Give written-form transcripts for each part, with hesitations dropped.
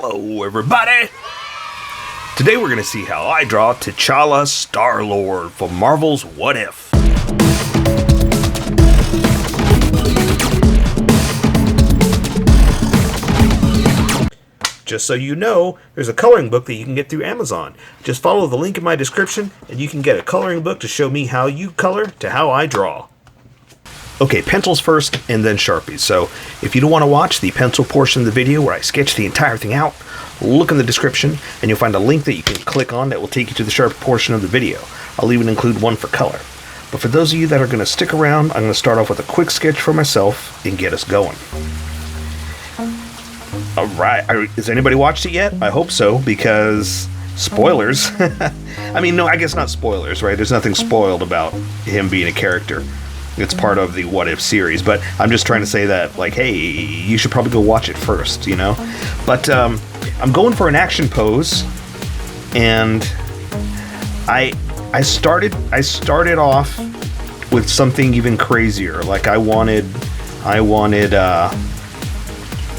Hello everybody! Today we're going to see how I draw T'CHALA STARLORD for Marvel's What If. Just so you know, there's a coloring book that you can get through Amazon. Just follow the link in my description and you can get a coloring book to show me how you color to how I draw. Okay, pencils first and then Sharpies. So if you don't want to watch the pencil portion of the video where I sketch the entire thing out, look in the description and you'll find a link that you can click on that will take you to the Sharpie portion of the video. I'll even include one for color. But for those of you that are going to stick around, I'm going to start off with a quick sketch for myself and get us going. Alright, has anybody watched it yet? I hope so, because spoilers. I mean, no, I guess not spoilers, right? There's nothing spoiled about him being a character. It's part of the What If series, but I'm just trying to say that, like, hey, you should probably go watch it first, you know? But I'm going for an action pose, and I started off with something even crazier. Like I wanted,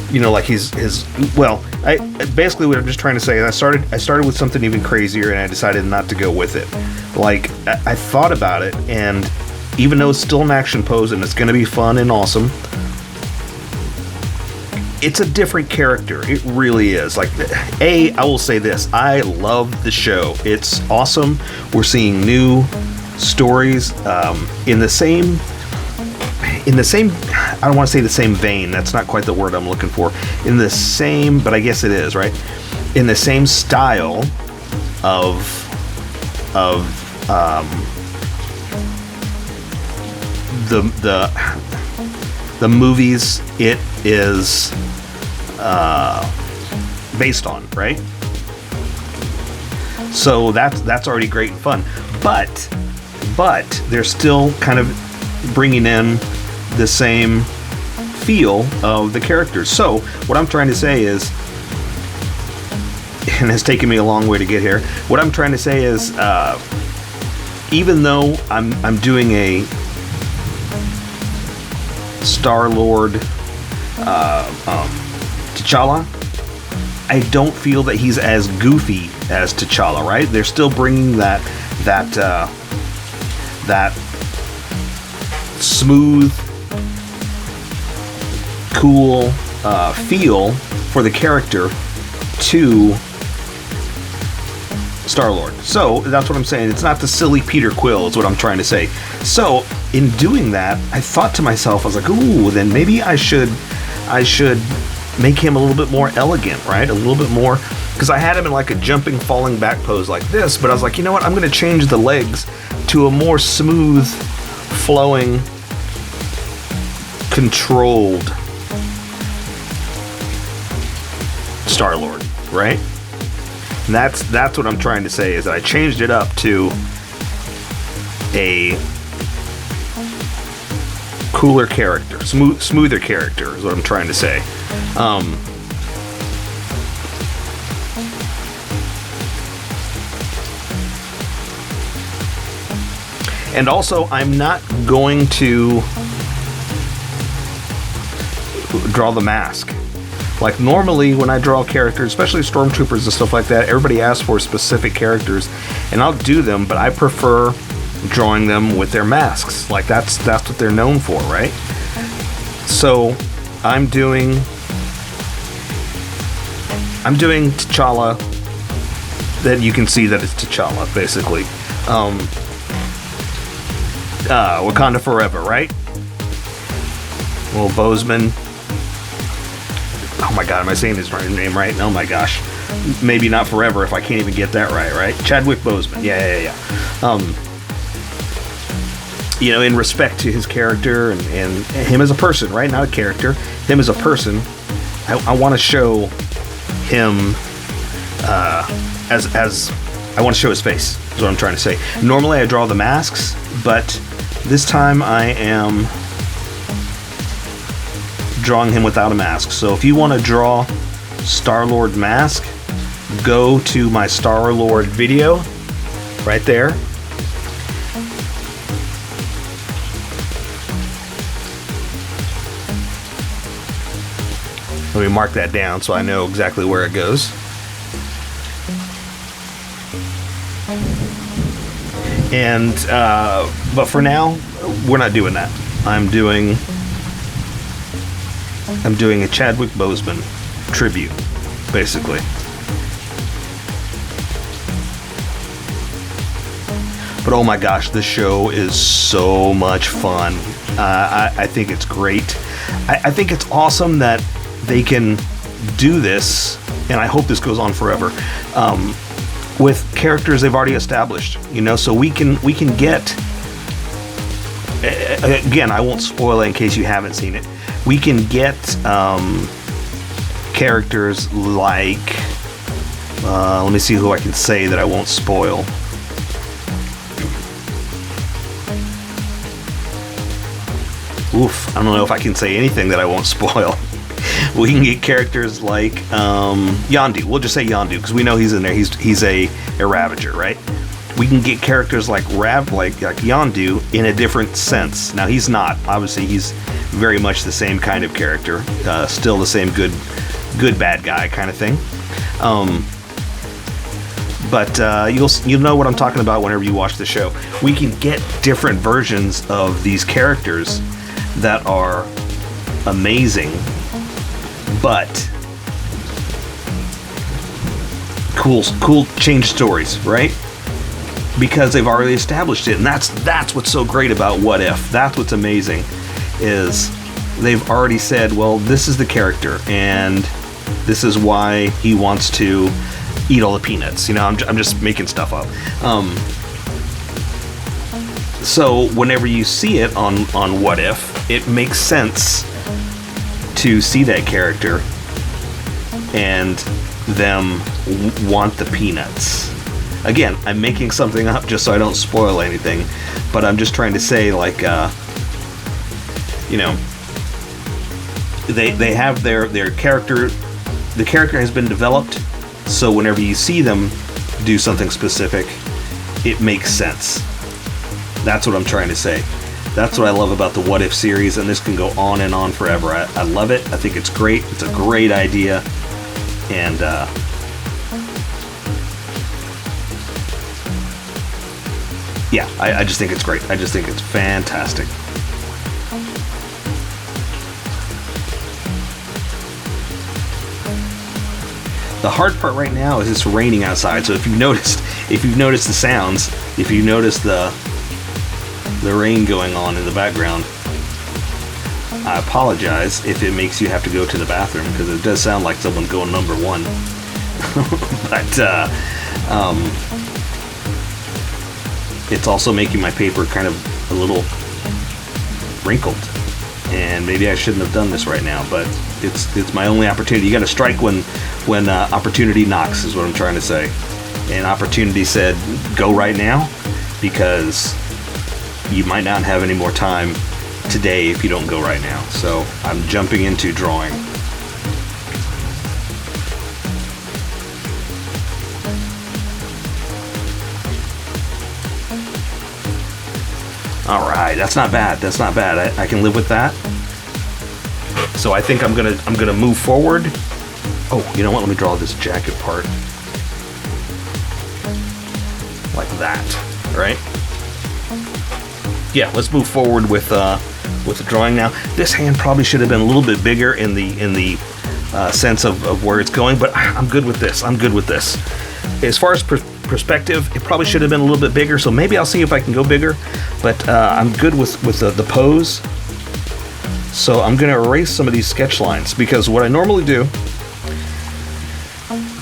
you know, like basically what I'm just trying to say is I started with something even crazier, and I decided not to go with it. Like I thought about it, and even though it's still an action pose and it's going to be fun and awesome, it's a different character. It really is. Like, I will say this. I love the show. It's awesome. We're seeing new stories in the same, I don't want to say the same vein. That's not quite the word I'm looking for. In the same, but I guess it is, right? In the same style of the movies it is based on, right? So that's already great and fun, but they're still kind of bringing in the same feel of the characters. So what I'm trying to say is, and it's taken me a long way to get here, what I'm trying to say is, even though I'm doing a Star-Lord T'CHALA, I don't feel that he's as goofy as T'CHALA, right? They're still bringing that smooth, cool feel for the character to Star-Lord. So that's what I'm saying. It's not the silly Peter Quill is what I'm trying to say. So in doing that, I thought to myself, I was like, ooh, then maybe I should make him a little bit more elegant, right? A little bit more, because I had him in like a jumping, falling back pose like this, but I was like, you know what? I'm going to change the legs to a more smooth, flowing, controlled Star-Lord, right? And that's what I'm trying to say, is that I changed it up to a cooler character, smoother character is what I'm trying to say. And also, I'm not going to draw the mask. Like normally when I draw characters, especially stormtroopers and stuff like that, everybody asks for specific characters, and I'll do them, but I prefer drawing them with their masks. Like that's what they're known for, right? So I'm doing T'CHALA, that you can see that it's T'CHALA, basically. Wakanda forever, right? Well, Boseman. Oh my god, am I saying his name right? Oh my gosh. Maybe not forever if I can't even get that right? Chadwick Boseman. Yeah. You know, in respect to his character and him as a person, right? Not a character. Him as a person. I want to show him as I want to show his face, is what I'm trying to say. Normally I draw the masks, but this time I am drawing him without a mask. So if you want to draw Star-Lord mask, go to my Star-Lord video right there. Let me mark that down so I know exactly where it goes. And, but for now, we're not doing that. I'm doing a Chadwick Boseman tribute, basically. But oh my gosh, this show is so much fun. I think it's great. I think it's awesome that they can do this, and I hope this goes on forever, with characters they've already established. You know, so we can get. Again, I won't spoil it in case you haven't seen it. We can get characters like. Let me see who I can say that I won't spoil. Oof, I don't know if I can say anything that I won't spoil. We can get characters like Yondu. We'll just say Yondu because we know he's in there. He's a Ravager, right? We can get characters like Yondu in a different sense. Now he's not. Obviously, he's very much the same kind of character. Still the same good bad guy kind of thing. But you'll know what I'm talking about whenever you watch the show. We can get different versions of these characters that are amazing, but cool change stories, right? Because they've already established it, and that's what's so great about What If. That's what's amazing, is they've already said, well, this is the character, and this is why he wants to eat all the peanuts. You know, I'm just making stuff up. So whenever you see it on What If, it makes sense to see that character and them want the peanuts. Again, I'm making something up just so I don't spoil anything, but I'm just trying to say, like, you know, they have their character. The character has been developed, so whenever you see them do something specific, it makes sense. That's what I'm trying to say. That's what I love about the What If series, and this can go on and on forever. I love it. I think it's great. It's a great idea. And yeah, I just think it's great. I just think it's fantastic. The hard part right now is it's raining outside. So if you've noticed the sounds, if you notice the rain going on in the background, I apologize if it makes you have to go to the bathroom, because it does sound like someone's going number one. But it's also making my paper kind of a little wrinkled, and maybe I shouldn't have done this right now, but it's my only opportunity. You got to strike when opportunity knocks, is what I'm trying to say. And opportunity said, go right now, because you might not have any more time today if you don't go right now. So I'm jumping into drawing. All right, that's not bad. That's not bad. I can live with that. So I think I'm gonna move forward. Oh, you know what? Let me draw this jacket part like that, right? Yeah, let's move forward with the drawing now. This hand probably should have been a little bit bigger in the sense of where it's going, but I'm good with this. I'm good with this. As far as perspective, it probably should have been a little bit bigger, so maybe I'll see if I can go bigger, but I'm good with the pose. So I'm going to erase some of these sketch lines, because what I normally do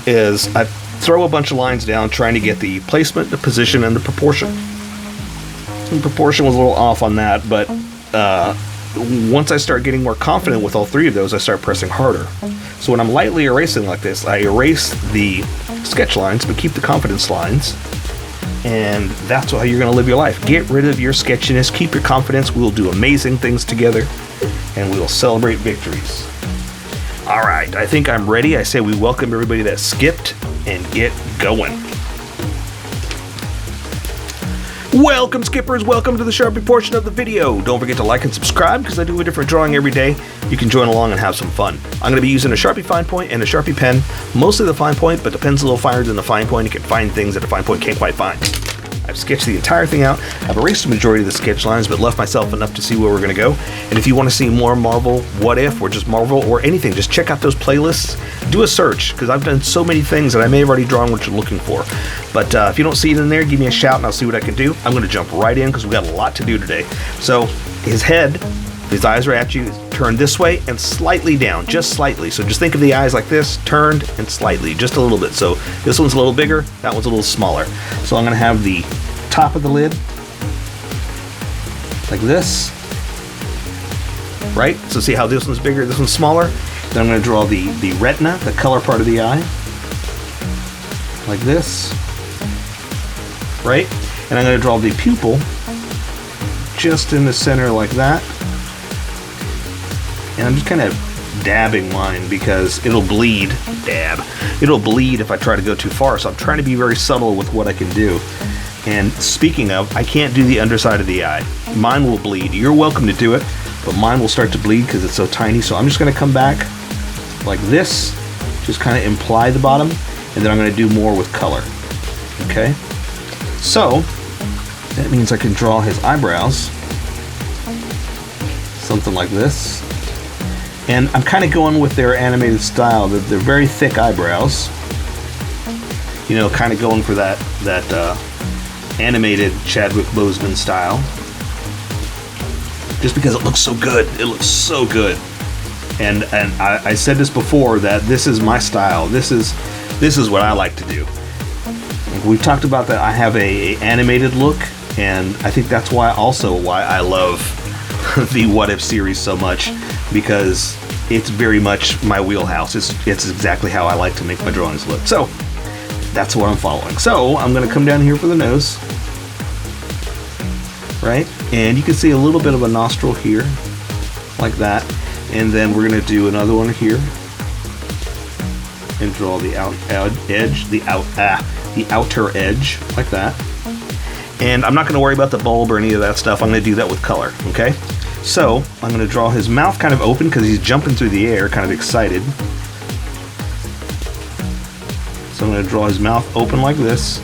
is I throw a bunch of lines down trying to get the placement, the position, and the proportion. The proportion was a little off on that, but once I start getting more confident with all three of those, I start pressing harder. So when I'm lightly erasing like this, I erase the sketch lines, but keep the confidence lines. And that's how you're going to live your life. Get rid of your sketchiness, keep your confidence. We'll do amazing things together, and we will celebrate victories. All right, I think I'm ready. I say we welcome everybody that skipped and get going. Welcome skippers, welcome to the Sharpie portion of the video. Don't forget to like and subscribe because I do a different drawing every day. You can join along and have some fun. I'm going to be using a Sharpie fine point and a Sharpie pen, mostly the fine point, but the pen's a little finer than the fine point. You can find things that a fine point can't quite find. I've sketched the entire thing out. I've erased the majority of the sketch lines, but left myself enough to see where we're going to go. And if you want to see more Marvel, What If, or just Marvel, or anything, just check out those playlists. Do a search, because I've done so many things that I may have already drawn what you're looking for. But if you don't see it in there, give me a shout and I'll see what I can do. I'm going to jump right in because we've got a lot to do today. So his head, his eyes are at you, turned this way and slightly down, just slightly. So just think of the eyes like this, turned and slightly, just a little bit. So this one's a little bigger, that one's a little smaller. So I'm going to have the top of the lid like this, right? So see how this one's bigger, this one's smaller. Then I'm going to draw the retina, the color part of the eye, like this, right? And I'm going to draw the pupil just in the center like that. And I'm just kind of dabbing mine because it'll bleed. It'll bleed if I try to go too far. So I'm trying to be very subtle with what I can do. And speaking of, I can't do the underside of the eye. Mine will bleed. You're welcome to do it, but mine will start to bleed because it's so tiny. So I'm just going to come back like this, just kind of imply the bottom, and then I'm going to do more with color. Okay? So that means I can draw his eyebrows, something like this. And I'm kind of going with their animated style. They're very thick eyebrows. You know, kind of going for that animated Chadwick Boseman style, just because it looks so good. It looks so good. And I said this before, that this is my style. This is what I like to do. We've talked about that I have a animated look, and I think that's why I love the What If series so much, because it's very much my wheelhouse. It's exactly how I like to make my drawings look. So that's what I'm following. So I'm going to come down here for the nose, right? And you can see a little bit of a nostril here, like that. And then we're going to do another one here, and draw the outer edge, like that. And I'm not going to worry about the bulb or any of that stuff. I'm going to do that with color. Okay. So I'm going to draw his mouth kind of open because he's jumping through the air, kind of excited. So I'm going to draw his mouth open like this,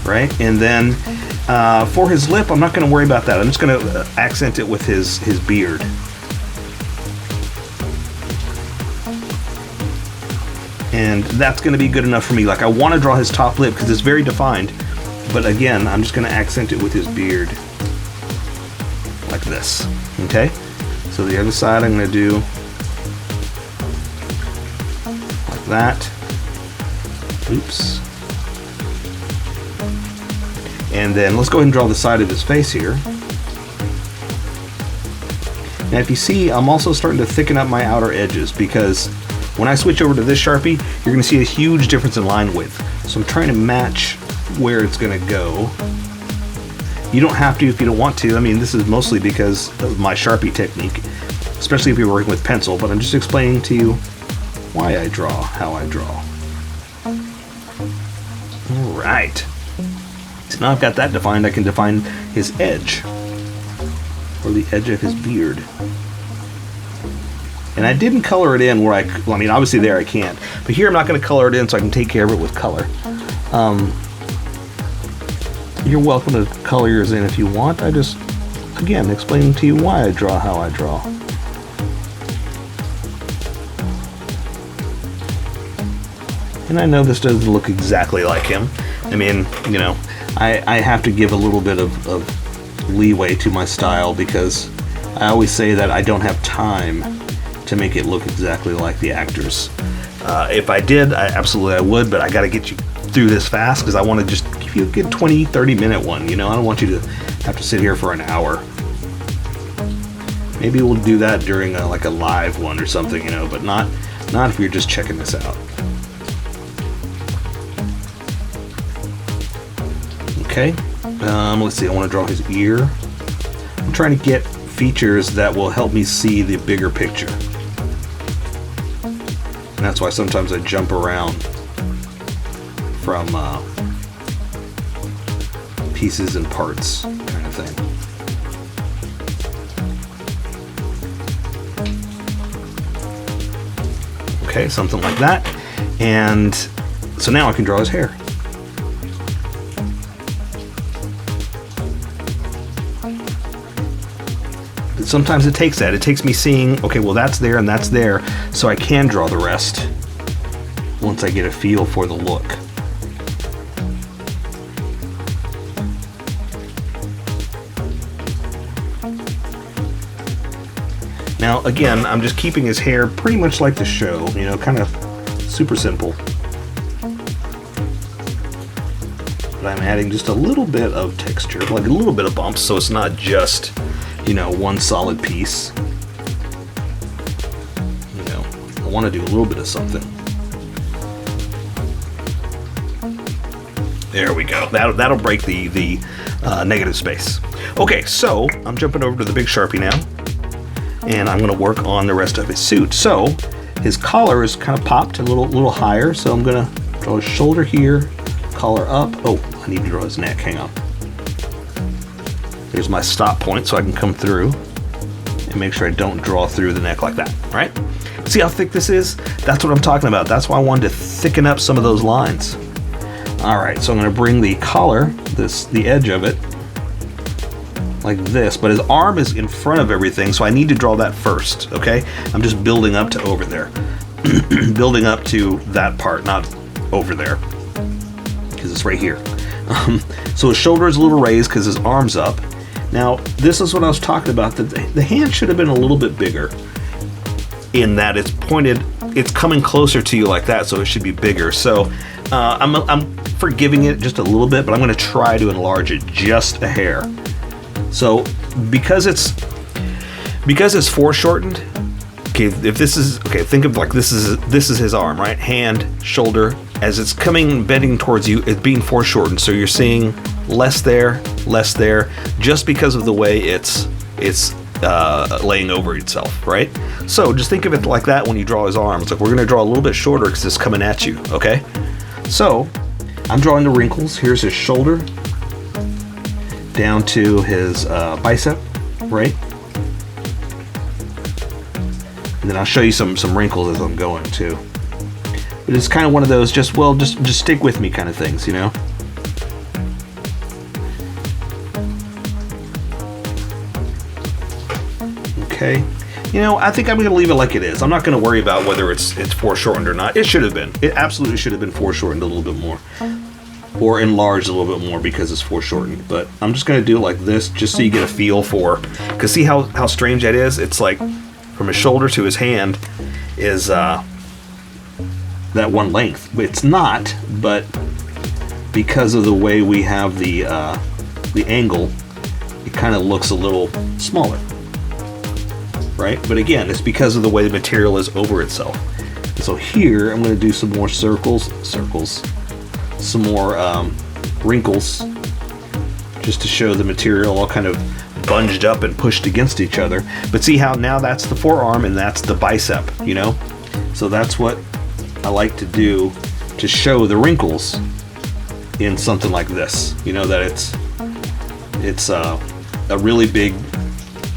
right? And then for his lip, I'm not going to worry about that. I'm just going to accent it with his beard. And that's going to be good enough for me. Like, I want to draw his top lip because it's very defined. But again, I'm just going to accent it with his beard, like this. Okay? So the other side I'm going to do like that. Oops. And then let's go ahead and draw the side of his face here. Now if you see, I'm also starting to thicken up my outer edges, because when I switch over to this Sharpie, you're going to see a huge difference in line width. So I'm trying to match where it's going to go. You don't have to if you don't want to. I mean, this is mostly because of my Sharpie technique, especially if you're working with pencil, but I'm just explaining to you why I draw how I draw. Alright, so now I've got that defined, I can define his edge, or the edge of his beard. And I didn't color it in where I mean, obviously there I can't, but here I'm not going to color it in, so I can take care of it with color. You're welcome to color yours in if you want. I just, again, explaining to you why I draw how I draw. And I know this doesn't look exactly like him. I mean, you know, I have to give a little bit of leeway to my style, because I always say that I don't have time to make it look exactly like the actors. If I did, I would, but I got to get you through this fast because I want to just give you a good 20-30 minute one. You know, I don't want you to have to sit here for an hour. Maybe we'll do that during like a live one or something, you know, but not if you're just checking this out. Okay, let's see, I want to draw his ear. I'm trying to get features that will help me see the bigger picture. And that's why sometimes I jump around from pieces and parts kind of thing. Okay, something like that. And so now I can draw his hair. But sometimes it takes that. It takes me seeing, okay, well that's there and that's there, so I can draw the rest once I get a feel for the look. Now, again, I'm just keeping his hair pretty much like the show, you know, kind of super simple. But I'm adding just a little bit of texture, like a little bit of bumps, so it's not just, you know, one solid piece. You know, I want to do a little bit of something. There we go. That'll break the negative space. Okay, so I'm jumping over to the big Sharpie now. And I'm going to work on the rest of his suit. So his collar is kind of popped a little higher, so I'm going to draw his shoulder here, collar up. Oh, I need to draw his neck. Hang on. There's my stop point, so I can come through and make sure I don't draw through the neck like that. All right? See how thick this is? That's what I'm talking about. That's why I wanted to thicken up some of those lines. All right, so I'm going to bring the collar, the edge of it, like this, but his arm is in front of everything, so I need to draw that first, okay? I'm just building up to over there. Building up to that part, not over there, because it's right here. So his shoulder is a little raised because his arm's up. Now, this is what I was talking about, that the hand should have been a little bit bigger in that it's pointed, it's coming closer to you like that, so it should be bigger. So I'm forgiving it just a little bit, but I'm going to try to enlarge it just a hair. So because it's foreshortened, okay, if this is, okay, think of like this is his arm, right? Hand, shoulder, as it's coming, bending towards you, it's being foreshortened. So you're seeing less there, just because of the way it's laying over itself, right? So just think of it like that when you draw his arm. It's like we're gonna draw a little bit shorter because it's coming at you, okay? So I'm drawing the wrinkles. Here's his shoulder, down to his bicep, right? And then I'll show you some wrinkles as I'm going too. But it's kind of one of those just stick with me kind of things, you know? Okay. You know, I think I'm going to leave it like it is. I'm not going to worry about whether it's foreshortened or not. It should have been. It absolutely should have been foreshortened a little bit more. Or enlarged a little bit more because it's foreshortened. But I'm just going to do it like this just so you get a feel for... Because see how strange that is? It's like from his shoulder to his hand is that one length. It's not, but because of the way we have the angle, it kind of looks a little smaller. Right? But again, it's because of the way the material is over itself. And so here, I'm going to do some more circles, some more wrinkles, just to show the material all kind of bunged up and pushed against each other. But see how now that's the forearm and that's the bicep, you know? So that's what I like to do to show the wrinkles in something like this. You know, that it's a really big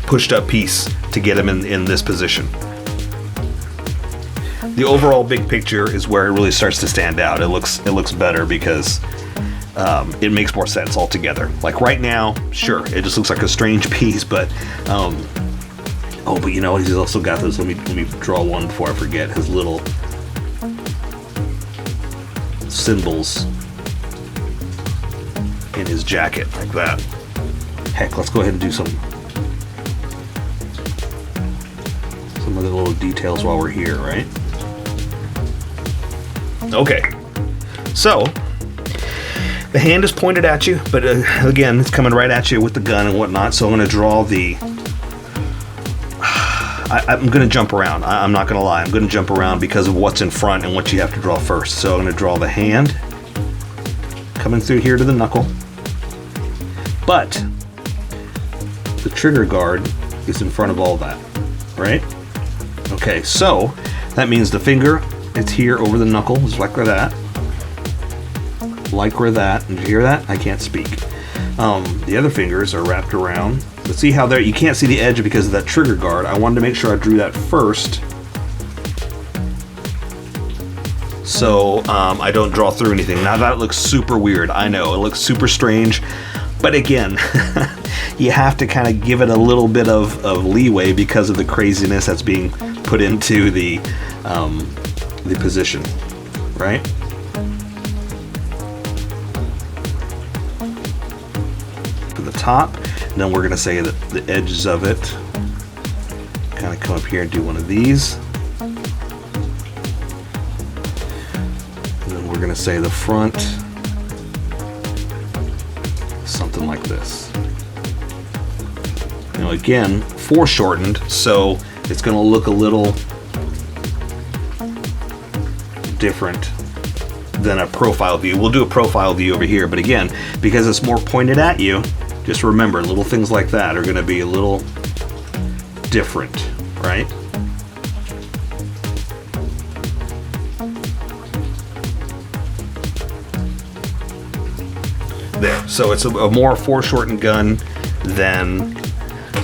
pushed up piece to get him in this position. The overall big picture is where it really starts to stand out. It looks better because it makes more sense altogether. Like right now, sure, it just looks like a strange piece, but oh, but you know, he's also got those. Let me draw one before I forget. His little symbols in his jacket, like that. Heck, let's go ahead and do some other little details while we're here, right? Okay, so the hand is pointed at you, but again, it's coming right at you with the gun and whatnot. So I'm going to draw the. I'm going to jump around. I'm not going to lie. I'm going to jump around because of what's in front and what you have to draw first. So I'm going to draw the hand coming through here to the knuckle, but the trigger guard is in front of all that, right? Okay, so that means the finger, it's here over the knuckle, just like that. Like where that. Did you hear that? I can't speak. The other fingers are wrapped around. But see how there, you can't see the edge because of that trigger guard. I wanted to make sure I drew that first, so I don't draw through anything. Now that looks super weird. I know, it looks super strange. But again, you have to kind of give it a little bit of leeway because of the craziness that's being put into the position, right? For the top, and then we're going to say that the edges of it kind of come up here and do one of these. And then we're going to say the front, something like this. You know, again, foreshortened, so it's going to look a little different than a profile view. We'll do a profile view over here, but again, because it's more pointed at you, just remember, little things like that are going to be a little different, right? There. So it's a more foreshortened gun than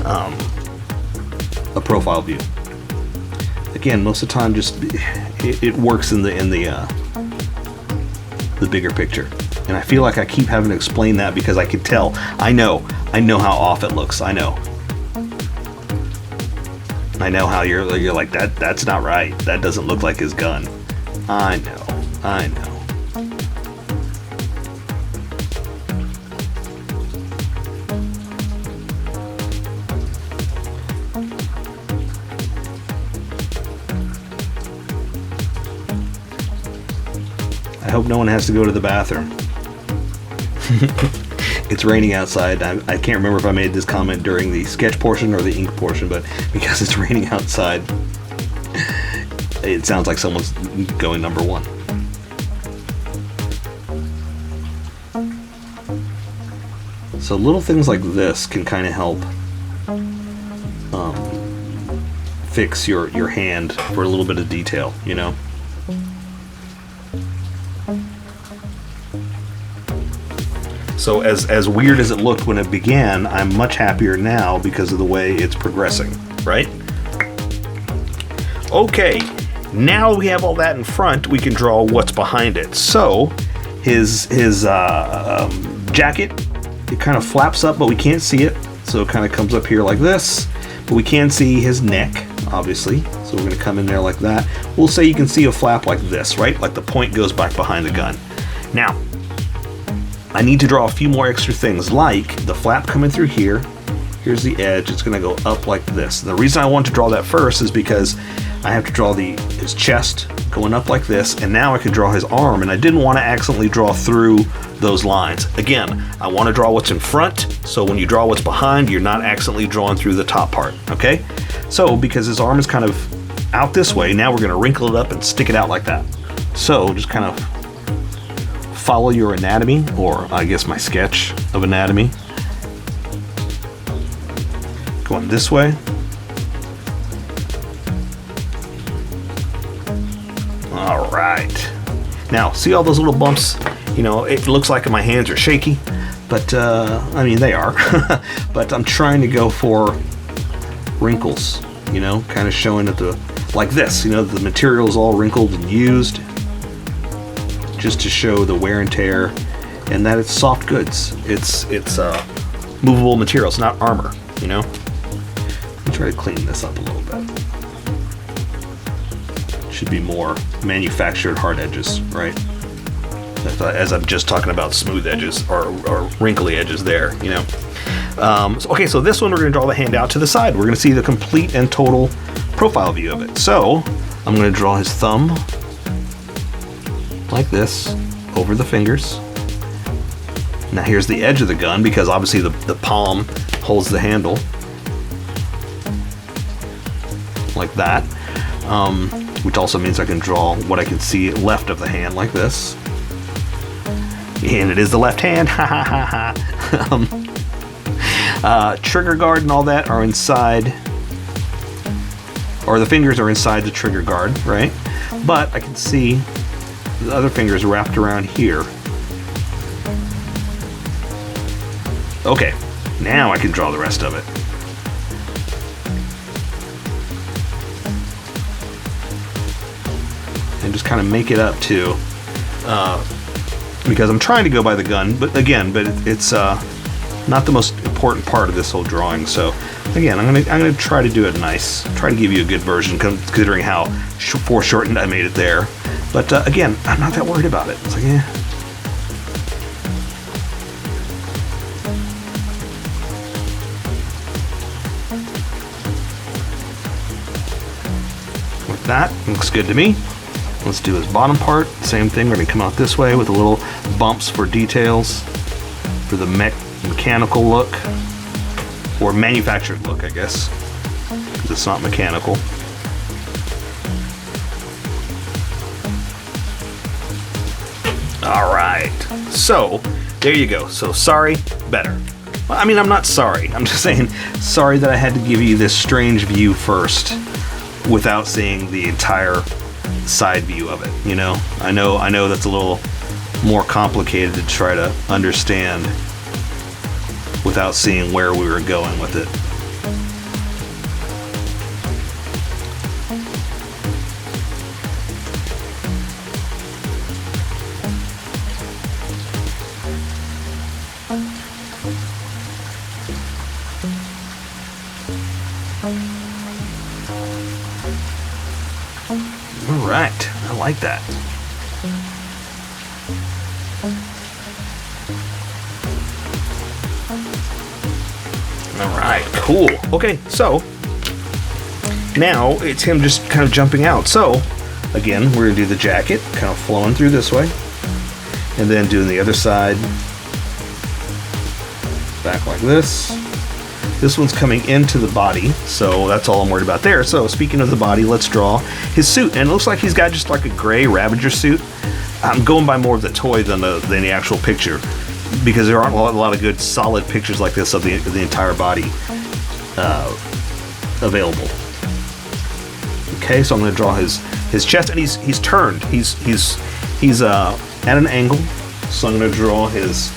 a profile view. Again, most of the time, just it works in the bigger picture. And I feel like I keep having to explain that because I can tell. I know how off it looks. I know how you're like that's not right. That doesn't look like his gun. I know. I hope no one has to go to the bathroom. It's raining outside. I can't remember if I made this comment during the sketch portion or the ink portion, but because it's raining outside, it sounds like someone's going number one. So little things like this can kind of help fix your hand for a little bit of detail, you know? So as weird as it looked when it began, I'm much happier now because of the way it's progressing, right? Okay, now we have all that in front, we can draw what's behind it. So his jacket, it kind of flaps up, but we can't see it. So it kind of comes up here like this, but we can see his neck, obviously. So we're gonna come in there like that. We'll say you can see a flap like this, right? Like the point goes back behind the gun. Now, I need to draw a few more extra things, like the flap coming through here. Here's the edge, it's gonna go up like this. And the reason I want to draw that first is because I have to draw his chest going up like this, and now I can draw his arm, and I didn't want to accidentally draw through those lines. Again, I want to draw what's in front, so when you draw what's behind, you're not accidentally drawing through the top part, okay? So, because his arm is kind of out this way, now we're gonna wrinkle it up and stick it out like that. So, just kind of follow your anatomy, or I guess my sketch of anatomy. Going this way. All right. Now, see all those little bumps? You know, it looks like my hands are shaky, but I mean, they are. But I'm trying to go for wrinkles, you know, kind of showing that like this, you know, the material is all wrinkled and used, just to show the wear and tear, and that it's soft goods. It's movable material. It's not armor, you know. Let me try to clean this up a little bit. Should be more manufactured hard edges, right? As I'm just talking about smooth edges or wrinkly edges there, you know. Okay, so this one we're going to draw the hand out to the side. We're going to see the complete and total profile view of it. So I'm going to draw his thumb like this over the fingers. Now here's the edge of the gun, because obviously the palm holds the handle like that, which also means I can draw what I can see left of the hand like this, and it is the left hand. Ha ha ha ha. Trigger guard and all that are inside, or the fingers are inside the trigger guard, right? But I can see the other fingers wrapped around here. Okay, now I can draw the rest of it. And just kind of make it up too, because I'm trying to go by the gun, but it's not the most important part of this whole drawing. So again, I'm gonna try to do it nice, try to give you a good version, considering how foreshortened I made it there. But again, I'm not that worried about it. It's like, yeah. Like that, looks good to me. Let's do his bottom part. Same thing, we're gonna come out this way with a little bumps for details, for the mechanical look, or manufactured look, I guess, because it's not mechanical. All right, so there you go. So sorry, better. Well, I mean, I'm not sorry. I'm just saying sorry that I had to give you this strange view first without seeing the entire side view of it, you know? I know that's a little more complicated to try to understand without seeing where we were going with it. All right, I like that. All right, cool. Okay, so now it's him just kind of jumping out. So again, we're gonna do the jacket, kind of flowing through this way, and then doing the other side, back like this. This one's coming into the body, so that's all I'm worried about there. So speaking of the body, let's draw his suit. And it looks like he's got just like a gray Ravager suit. I'm going by more of the toy than the actual picture, because there aren't a lot of good solid pictures like this of the entire body available. Okay, so I'm going to draw his chest, and he's turned. He's at an angle, so I'm going to draw his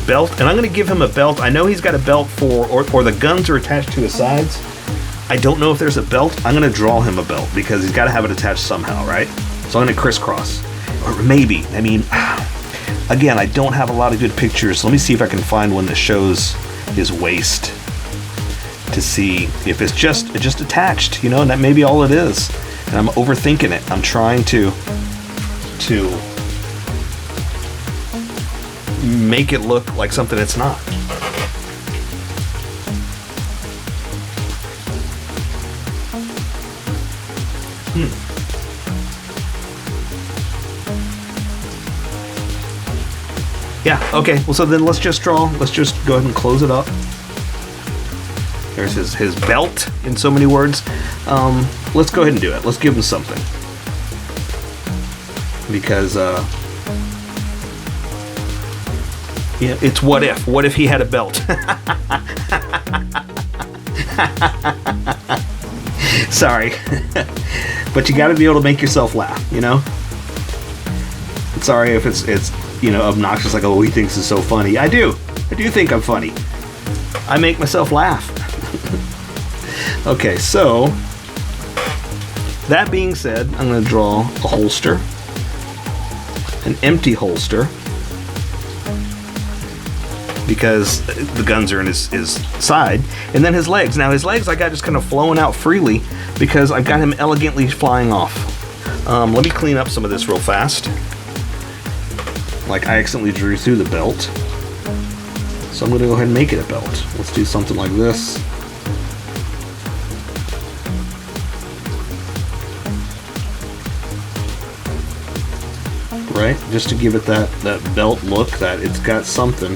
belt, and I'm going to give him a belt. I know he's got a belt or the guns are attached to his sides. I don't know if there's a belt. I'm going to draw him a belt because he's got to have it attached somehow, right? So I'm going to crisscross, or maybe, I mean, again, I don't have a lot of good pictures. So let me see if I can find one that shows his waist to see if it's just attached, you know, and that may be all it is. And I'm overthinking it. I'm trying to make it look like something it's not. Yeah, okay, well, so then let's just go ahead and close it up. There's his belt, in so many words. Let's go ahead and do it. Let's give him something. Because, yeah, it's what if. What if he had a belt? Sorry. But you gotta be able to make yourself laugh, you know? Sorry if it's you know, obnoxious, like, oh, he thinks it's so funny. I do think I'm funny. I make myself laugh. Okay, so that being said, I'm going to draw a holster, an empty holster, because the guns are in his side, and then his legs. Now his legs I got just kind of flowing out freely because I've got him elegantly flying off. Let me clean up some of this real fast. Like, I accidentally drew through the belt, so I'm going to go ahead and make it a belt. Let's do something like this. Right, just to give it that belt look, that it's got something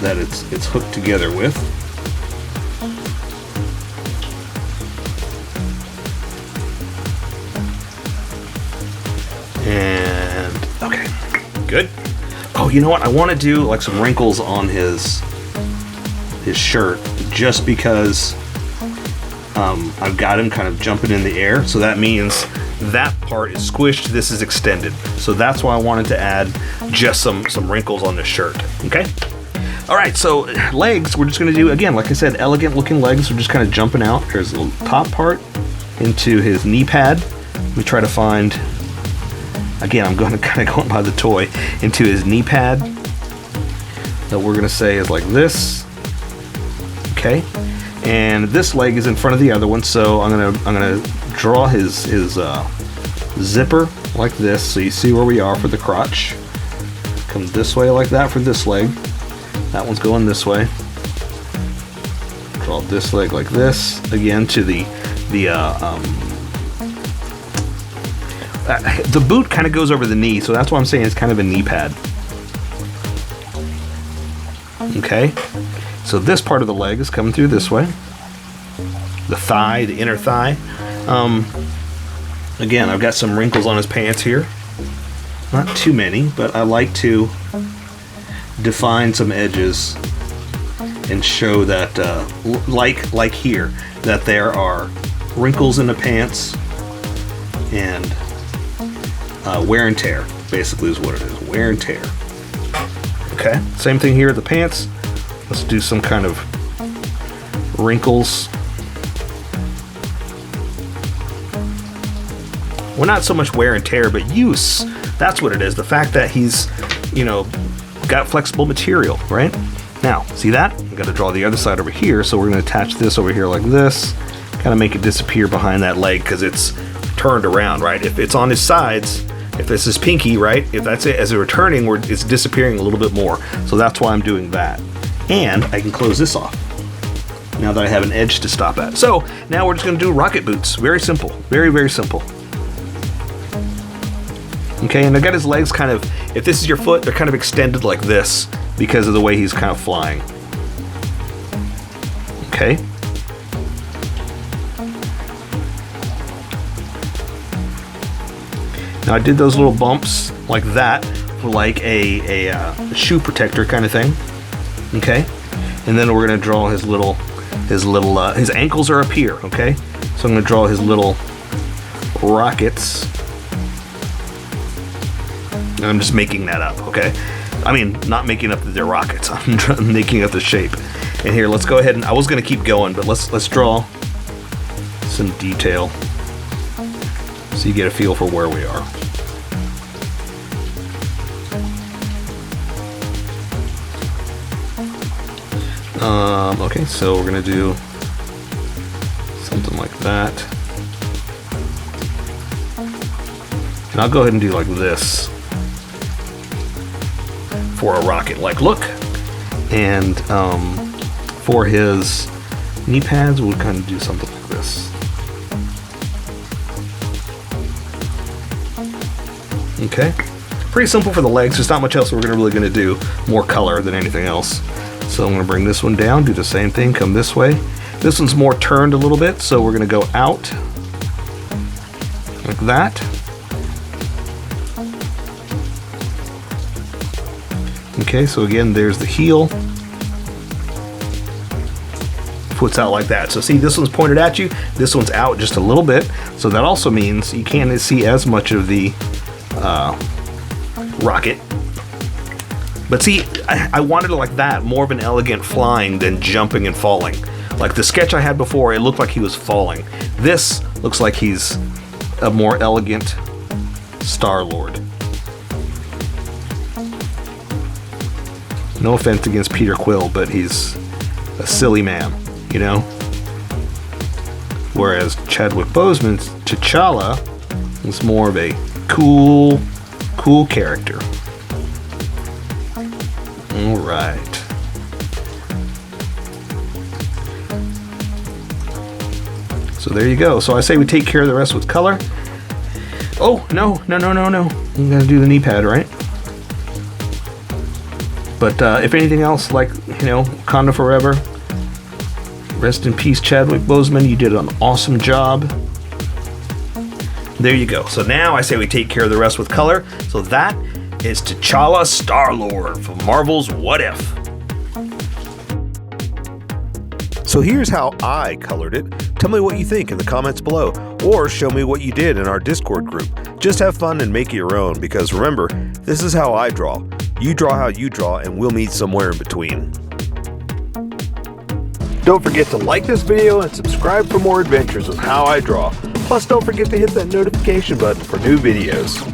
that it's hooked together with. And okay, good. Oh, you know what? I want to do like some wrinkles on his shirt, just because I've got him kind of jumping in the air, so that means that part is squished, this is extended. So that's why I wanted to add just some wrinkles on the shirt. Okay? All right, so legs, we're just gonna do, again, like I said, elegant looking legs. We're just kind of jumping out. Here's the top part into his knee pad. We try to find, again, I'm going to kind of going by the toy, into his knee pad that we're gonna say is like this. Okay, and this leg is in front of the other one, so I'm gonna draw his zipper like this, so you see where we are for the crotch. Come this way like that for this leg. That one's going this way. Draw this leg like this again to the boot kind of goes over the knee, so that's why I'm saying it's kind of a knee pad. Okay, so this part of the leg is coming through this way. The thigh, the inner thigh. Again, I've got some wrinkles on his pants here. Not too many, but I like to define some edges and show that, like here, that there are wrinkles in the pants and wear and tear, basically is what it is, wear and tear. Okay, same thing here at the pants. Let's do some kind of wrinkles. Well, not so much wear and tear, but use. That's what it is. The fact that he's, you know, got flexible material, right? Now, see that? I'm gonna draw the other side over here, so we're gonna attach this over here like this, kind of make it disappear behind that leg because it's turned around, right? If it's on his sides, if this is pinky, right? If that's it, as it's returning, it's disappearing a little bit more. So that's why I'm doing that. And I can close this off now that I have an edge to stop at. So now we're just gonna do rocket boots. Very simple, very, very simple. Okay, and I got his legs kind of, if this is your foot, they're kind of extended like this because of the way he's kind of flying. Okay. Now I did those little bumps like that for like a shoe protector kind of thing. Okay, and then we're gonna draw his ankles are up here. Okay, so I'm gonna draw his little rockets. And I'm just making that up. Okay, I mean not making up that they're rockets. I'm making up the shape. And here, let's go ahead and I was gonna keep going, but let's draw some detail so you get a feel for where we are. Okay, so we're gonna do something like that. And I'll go ahead and do like this for a rocket, like look. And for his knee pads, we'll kind of do something like this. Okay, pretty simple for the legs. There's not much else we're really gonna do. More color than anything else. So I'm gonna bring this one down, do the same thing, come this way. This one's more turned a little bit, so we're gonna go out like that. Okay, so again, there's the heel. Puts out like that. So see, this one's pointed at you, this one's out just a little bit. So that also means you can't see as much of the rocket. But see, I wanted it like that, more of an elegant flying than jumping and falling. Like the sketch I had before, it looked like he was falling. This looks like he's a more elegant Star-Lord. No offense against Peter Quill, but he's a silly man, you know? Whereas Chadwick Boseman's T'Challa is more of a cool character. All right. So there you go. So I say we take care of the rest with color. Oh, no. I'm gonna do the knee pad, right? But if anything else, like, you know, Wakanda Forever, rest in peace, Chadwick Boseman, you did an awesome job. There you go. So now I say we take care of the rest with color. So that is T'Challa Star-Lord from Marvel's What If. So here's how I colored it. Tell me what you think in the comments below, or show me what you did in our Discord group. Just have fun and make it your own, because remember, this is how I draw. You draw how you draw, and we'll meet somewhere in between. Don't forget to like this video and subscribe for more adventures with How I Draw. Plus, don't forget to hit that notification button for new videos.